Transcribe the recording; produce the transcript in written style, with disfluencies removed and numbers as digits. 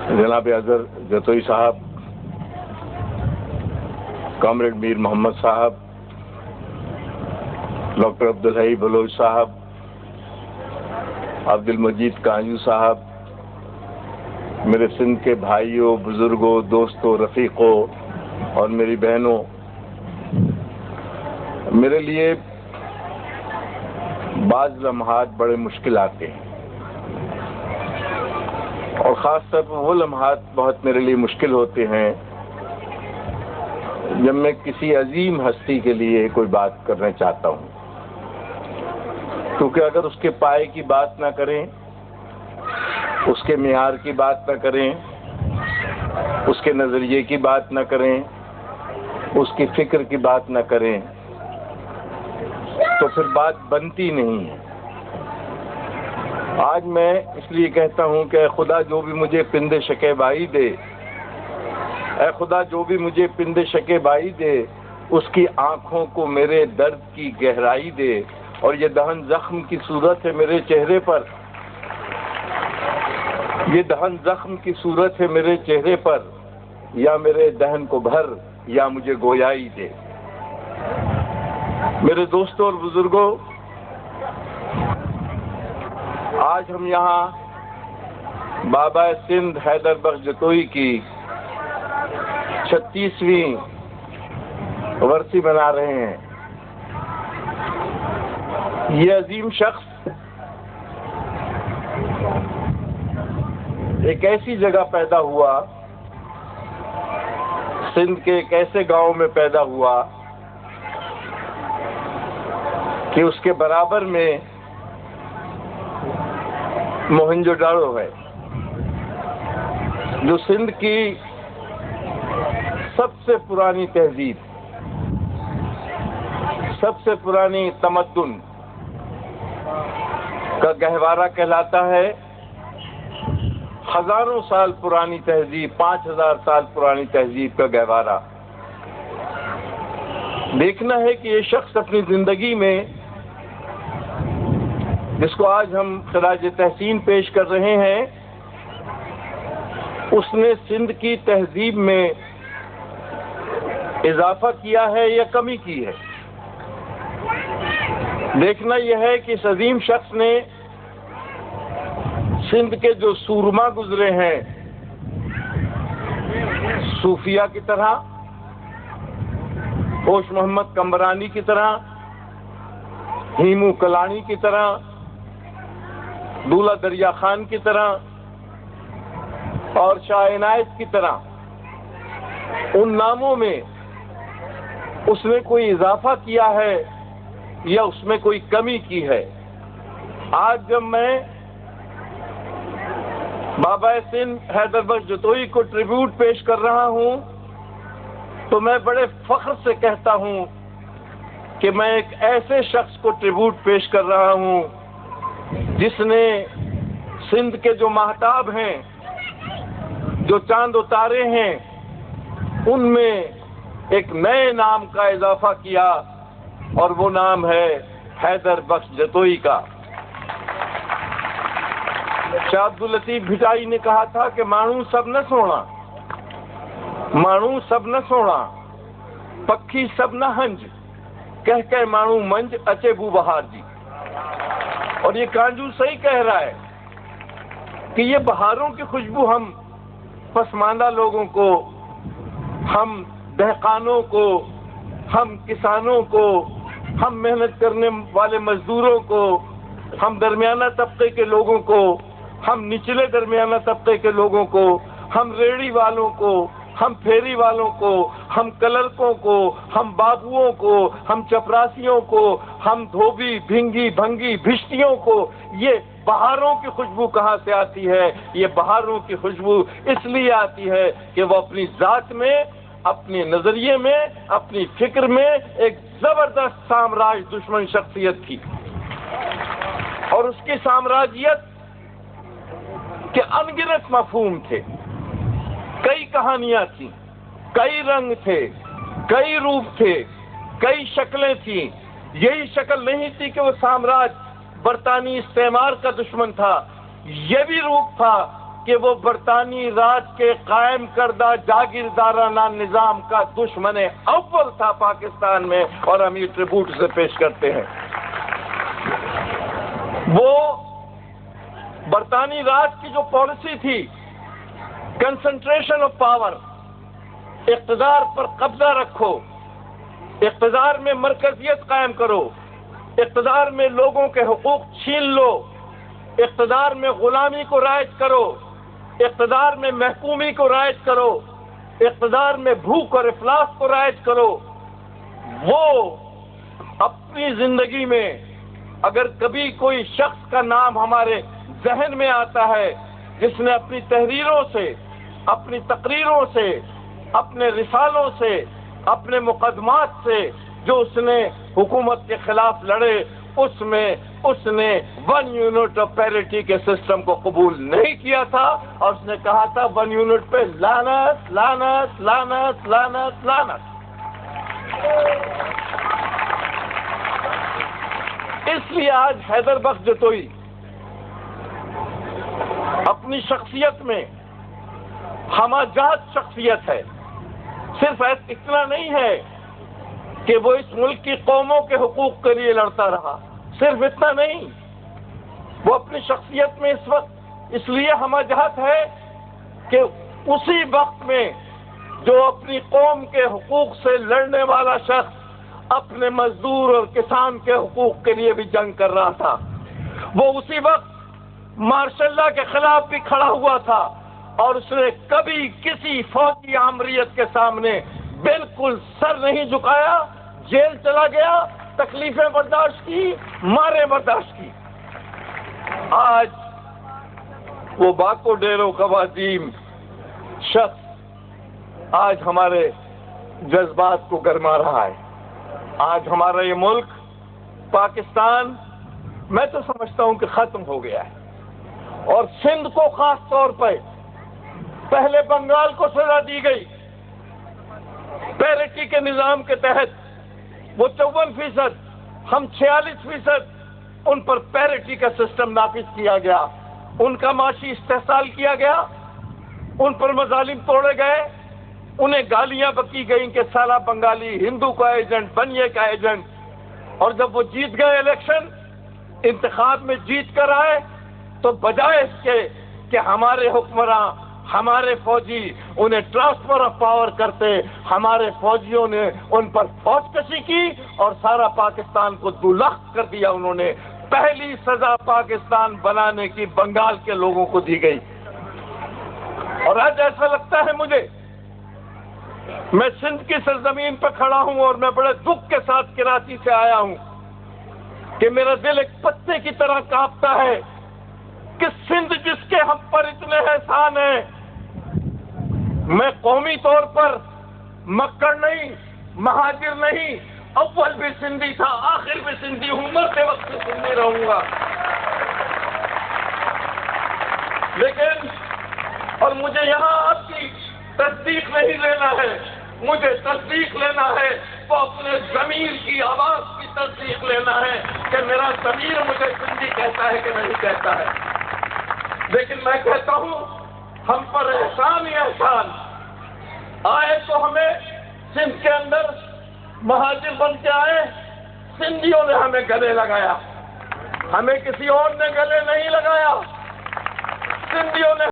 جناب اظہر جتوئی صاحب، کامریڈ میر محمد صاحب، ڈاکٹر عبدالحی بلوچ صاحب، عبد المجید کانجو صاحب، میرے سندھ کے بھائیوں، بزرگوں، دوستوں، رفیقوں اور میری بہنوں، میرے لیے بعض لمحات بڑے مشکل آتے ہیں، اور خاص طور پر وہ لمحات بہت میرے لیے مشکل ہوتے ہیں جب میں کسی عظیم ہستی کے لیے کوئی بات کرنا چاہتا ہوں، کیونکہ اگر اس کے پائے کی بات نہ کریں، اس کے معیار کی بات نہ کریں، اس کے نظریے کی بات نہ کریں، اس کی فکر کی بات نہ کریں، تو پھر بات بنتی نہیں ہے۔ آج میں اس لیے کہتا ہوں کہ اے خدا جو بھی مجھے پند شکیبائی دے، اے خدا جو بھی مجھے پند شکیبائی دے، اس کی آنکھوں کو میرے درد کی گہرائی دے، اور یہ دہن زخم کی صورت ہے میرے چہرے پر، یہ دہن زخم کی صورت ہے میرے چہرے پر، یا میرے دہن کو بھر یا مجھے گویائی دے۔ میرے دوستوں اور بزرگوں، آج ہم یہاں بابا سندھ حیدر بخش جتوئی کی 36ویں برسی منا رہے ہیں۔ یہ عظیم شخص ایک ایسی جگہ پیدا ہوا، سندھ کے ایک ایسے گاؤں میں پیدا ہوا کہ اس کے برابر میں موہنجو ڈاڑو ہے، جو سندھ کی سب سے پرانی تہذیب، سب سے پرانی تمدن کا گہوارہ کہلاتا ہے۔ ہزاروں سال پرانی تہذیب، 5000 سال پرانی تہذیب کا گہوارہ۔ دیکھنا ہے کہ یہ شخص اپنی زندگی میں، جس کو آج ہم خراج تحسین پیش کر رہے ہیں، اس نے سندھ کی تہذیب میں اضافہ کیا ہے یا کمی کی ہے۔ دیکھنا یہ ہے کہ اس عظیم شخص نے سندھ کے جو سورما گزرے ہیں، صوفیہ کی طرح، ہوش محمد کمبرانی کی طرح، ہیمو کلانی کی طرح، دولہ دریا خان کی طرح اور شاہ عنایت کی طرح، ان ناموں میں اس نے کوئی اضافہ کیا ہے یا اس میں کوئی کمی کی ہے۔ آج جب میں بابا سندھ حیدر بخش جتوئی کو ٹریبیوٹ پیش کر رہا ہوں، تو میں بڑے فخر سے کہتا ہوں کہ میں ایک ایسے شخص کو ٹریبیوٹ پیش کر رہا ہوں جس نے سندھ کے جو ماہتاب ہیں، جو چاند و تارے ہیں، ان میں ایک نئے نام کا اضافہ کیا، اور وہ نام ہے حیدر بخش جتوئی کا۔ شاہ عبداللطیف بھٹائی نے کہا تھا کہ مانو سب نہ سونا، مانو سب نہ سونا، پکھی سب نہ ہنج، کہہ کہ مانو منج اچے بو بہار جی۔ اور یہ کانجو صحیح کہہ رہا ہے کہ یہ بہاروں کی خوشبو ہم پسماندہ لوگوں کو، ہم دہقانوں کو، ہم کسانوں کو، ہم محنت کرنے والے مزدوروں کو، ہم درمیانہ طبقے کے لوگوں کو، ہم نچلے درمیانہ طبقے کے لوگوں کو، ہم ریڑھی والوں کو، ہم پھیری والوں کو، ہم کلرکوں کو، ہم بابوؤں کو، ہم چپراسیوں کو، ہم دھوبی، بھنگی، بھنگی، بھشتیوں کو، یہ بہاروں کی خوشبو کہاں سے آتی ہے؟ یہ بہاروں کی خوشبو اس لیے آتی ہے کہ وہ اپنی ذات میں، اپنے نظریے میں، اپنی فکر میں ایک زبردست سامراج دشمن شخصیت تھی، اور اس کی سامراجیت کے انگنت مفہوم تھے، کئی کہانیاں تھیں، کئی رنگ تھے، کئی روپ تھے، کئی شکلیں تھیں۔ یہی شکل نہیں تھی کہ وہ سامراج برطانوی استعمار کا دشمن تھا، یہ بھی روپ تھا کہ وہ برطانوی راج کے قائم کردہ جاگیردارانہ نظام کا دشمن اول تھا پاکستان میں، اور ہم یہ ٹریبیوٹ سے پیش کرتے ہیں۔ وہ برطانوی راج کی جو پالیسی تھی، کنسنٹریشن آف پاور، اقتدار پر قبضہ رکھو، اقتدار میں مرکزیت قائم کرو، اقتدار میں لوگوں کے حقوق چھین لو، اقتدار میں غلامی کو رائج کرو، اقتدار میں محکومی کو رائج کرو، اقتدار میں بھوک اور افلاس کو رائج کرو۔ وہ اپنی زندگی میں اگر کبھی کوئی شخص کا نام ہمارے ذہن میں آتا ہے جس نے اپنی تحریروں سے، اپنی تقریروں سے، اپنے رسالوں سے، اپنے مقدمات سے جو اس نے حکومت کے خلاف لڑے، اس نے 1 یونٹ آف پیرٹی کے سسٹم کو قبول نہیں کیا تھا، اور اس نے کہا تھا 1 یونٹ پہ لعنت لعنت لعنت لعنت لعنت۔ اس لیے آج حیدر بخش جتوئی اپنی شخصیت میں ہمہ جہت شخصیت ہے۔ صرف اتنا نہیں ہے کہ وہ اس ملک کی قوموں کے حقوق کے لیے لڑتا رہا، صرف اتنا نہیں، وہ اپنی شخصیت میں اس وقت اس لیے ہمہ جہت ہے کہ اسی وقت میں جو اپنی قوم کے حقوق سے لڑنے والا شخص اپنے مزدور اور کسان کے حقوق کے لیے بھی جنگ کر رہا تھا، وہ اسی وقت مارشل لا کے خلاف بھی کھڑا ہوا تھا، اور اس نے کبھی کسی فوجی آمریت کے سامنے بالکل سر نہیں جھکایا، جیل چلا گیا، تکلیفیں برداشت کی، مارے برداشت کی۔ آج وہ باکو ڈیرو کا عظیم شخص آج ہمارے جذبات کو گرما رہا ہے۔ آج ہمارا یہ ملک پاکستان میں تو سمجھتا ہوں کہ ختم ہو گیا ہے، اور سندھ کو خاص طور پر پہلے بنگال کو سزا دی گئی پیرٹی کے نظام کے تحت، وہ 54%، ہم 46%، ان پر پیرٹی کا سسٹم نافذ کیا گیا، ان کا معاشی استحصال کیا گیا، ان پر مظالم توڑے گئے، انہیں گالیاں بکی گئیں کہ سارا بنگالی ہندو کا ایجنٹ، بنیے کا ایجنٹ۔ اور جب وہ جیت گئے الیکشن، انتخاب میں جیت کر آئے، تو بجائے اس کے کہ ہمارے حکمراں، ہمارے فوجی انہیں ٹرانسفر آف پاور کرتے، ہمارے فوجیوں نے ان پر فوج کشی کی اور سارا پاکستان کو دولخت کر دیا۔ انہوں نے پہلی سزا پاکستان بنانے کی بنگال کے لوگوں کو دی گئی۔ اور آج ایسا لگتا ہے مجھے، میں سندھ کی سرزمین پر کھڑا ہوں اور میں بڑے دکھ کے ساتھ کراچی سے آیا ہوں کہ میرا دل ایک پتے کی طرح کانپتا ہے کہ سندھ جس کے ہم پر اتنے احسان ہیں، میں قومی طور پر مکڑ نہیں، مہاجر نہیں، اول بھی سندھی تھا، آخر بھی سندھی ہوں، مرتے وقت سے سندھی رہوں گا۔ لیکن اور مجھے یہاں آپ کی تصدیق نہیں لینا ہے، مجھے تصدیق لینا ہے وہ اپنے ضمیر کی آواز کی تصدیق لینا ہے کہ میرا ضمیر مجھے سندھی کہتا ہے کہ نہیں کہتا ہے۔ لیکن میں کہتا ہوں ہم پر احسان ہی احسان آئے تو ہمیں سندھ کے اندر مہاجر بن کے آئے، سندھیوں نے ہمیں گلے لگایا، ہمیں کسی اور نے گلے نہیں لگایا، سندھیوں نے